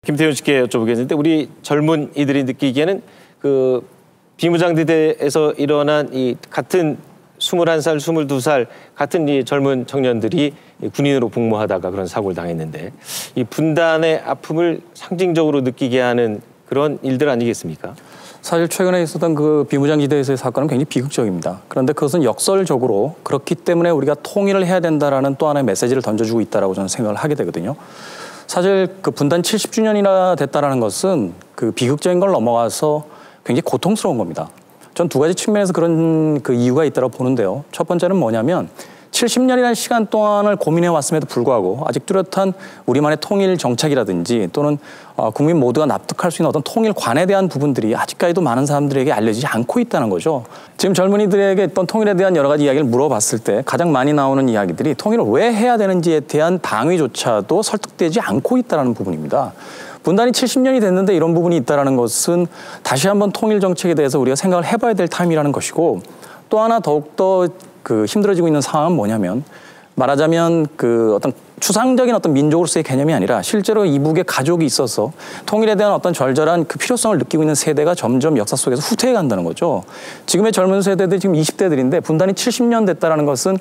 김태훈 씨께 여쭤보겠는데 우리 젊은 이들이 느끼기에는 그 비무장지대에서 일어난 이 같은 21살, 22살 같은 이 젊은 청년들이 군인으로 복무하다가 그런 사고를 당했는데 이 분단의 아픔을 상징적으로 느끼게 하는 그런 일들 아니겠습니까? 사실 최근에 있었던 그 비무장지대에서의 사건은 굉장히 비극적입니다. 그런데 그것은 역설적으로 그렇기 때문에 우리가 통일을 해야 된다라는 또 하나의 메시지를 던져주고 있다라고 저는 생각을 하게 되거든요. 사실 그 분단 70주년이나 됐다라는 것은 그 비극적인 걸 넘어가서 굉장히 고통스러운 겁니다. 전 두 가지 측면에서 그런 그 이유가 있다고 보는데요. 첫 번째는 뭐냐면 70년이라는 시간 동안을 고민해 왔음에도 불구하고 아직 뚜렷한 우리만의 통일 정책이라든지 또는 국민 모두가 납득할 수 있는 어떤 통일관에 대한 부분들이 아직까지도 많은 사람들에게 알려지지 않고 있다는 거죠. 지금 젊은이들에게 어떤 통일에 대한 여러 가지 이야기를 물어봤을 때 가장 많이 나오는 이야기들이 통일을 왜 해야 되는지에 대한 방위조차도 설득되지 않고 있다는 부분입니다. 분단이 70년이 됐는데 이런 부분이 있다는 것은 다시 한번 통일 정책에 대해서 우리가 생각을 해봐야 될 타임이라는 것이고, 또 하나 더욱더 그 힘들어지고 있는 상황은 뭐냐면 말하자면 그 어떤 추상적인 어떤 민족으로서의 개념이 아니라 실제로 이북에 가족이 있어서 통일에 대한 어떤 절절한 그 필요성을 느끼고 있는 세대가 점점 역사 속에서 후퇴해 간다는 거죠. 지금의 젊은 세대들이 지금 20대들인데 분단이 70년 됐다는 것은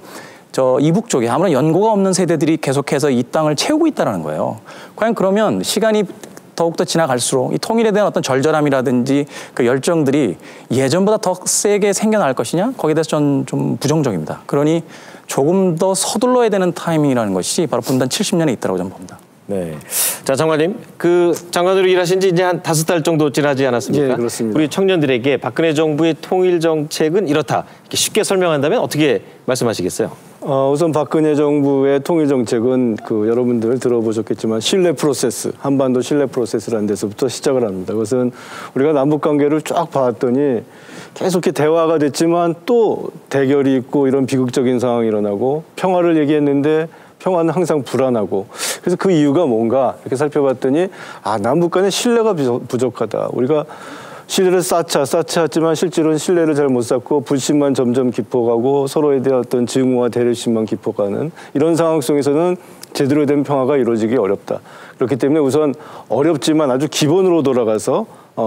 저 이북 쪽에 아무런 연고가 없는 세대들이 계속해서 이 땅을 채우고 있다는 거예요. 과연 그러면 시간이 더욱더 지나갈수록 이 통일에 대한 어떤 절절함이라든지 그 열정들이 예전보다 더 세게 생겨날 것이냐? 거기에 대해서 저는 좀 부정적입니다. 그러니 조금 더 서둘러야 되는 타이밍이라는 것이 바로 분단 70년에 있다고 저는 봅니다. 네. 자, 장관님, 그 장관으로 일하신 지 이제 한 5달 정도 지나지 않았습니까? 네, 그렇습니다. 우리 청년들에게 박근혜 정부의 통일 정책은 이렇다. 이렇게 쉽게 설명한다면 어떻게 말씀하시겠어요? 우선 박근혜 정부의 통일 정책은 그 여러분들 들어보셨겠지만 신뢰 프로세스, 한반도 신뢰 프로세스라는 데서부터 시작을 합니다. 그것은 우리가 남북 관계를 쫙 봤더니 계속 이렇게 대화가 됐지만 또 대결이 있고 이런 비극적인 상황이 일어나고 평화를 얘기했는데 평화는 항상 불안하고, 그래서 그 이유가 뭔가 이렇게 살펴봤더니 남북 간의 신뢰가 부족하다. 우리가 신뢰를 쌓았지만 실제로는 신뢰를 잘 못 쌓고 불신만 점점 깊어가고 서로에 대한 어떤 증오와 대립심만 깊어가는 이런 상황 속에서는 제대로 된 평화가 이루어지기 어렵다. 그렇기 때문에 우선 어렵지만 아주 기본으로 돌아가서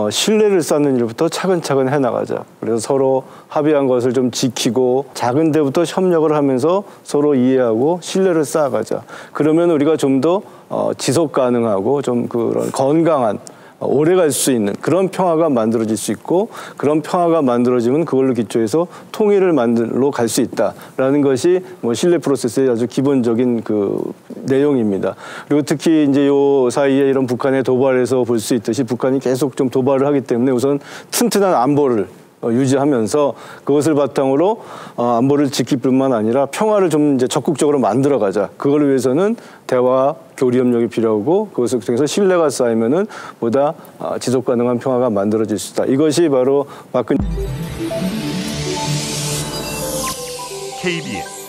신뢰를 쌓는 일부터 차근차근 해나가자. 그래서 서로 합의한 것을 좀 지키고 작은 데부터 협력을 하면서 서로 이해하고 신뢰를 쌓아가자. 그러면 우리가 좀 더 지속 가능하고 좀 그런 건강한 오래 갈 수 있는 그런 평화가 만들어질 수 있고, 그런 평화가 만들어지면 그걸로 기초해서 통일을 만들러 갈 수 있다라는 것이 뭐 신뢰 프로세스의 아주 기본적인 그 내용입니다. 그리고 특히 이제 요 사이에 이런 북한의 도발에서 볼 수 있듯이 북한이 계속 좀 도발을 하기 때문에 우선 튼튼한 안보를 유지하면서 그것을 바탕으로 안보를 지킬 뿐만 아니라 평화를 좀 이제 적극적으로 만들어가자. 그걸 위해서는 대화, 교류 협력이 필요하고 그것을 통해서 신뢰가 쌓이면은 보다 지속 가능한 평화가 만들어질 수 있다. 이것이 바로 박근혜 KBS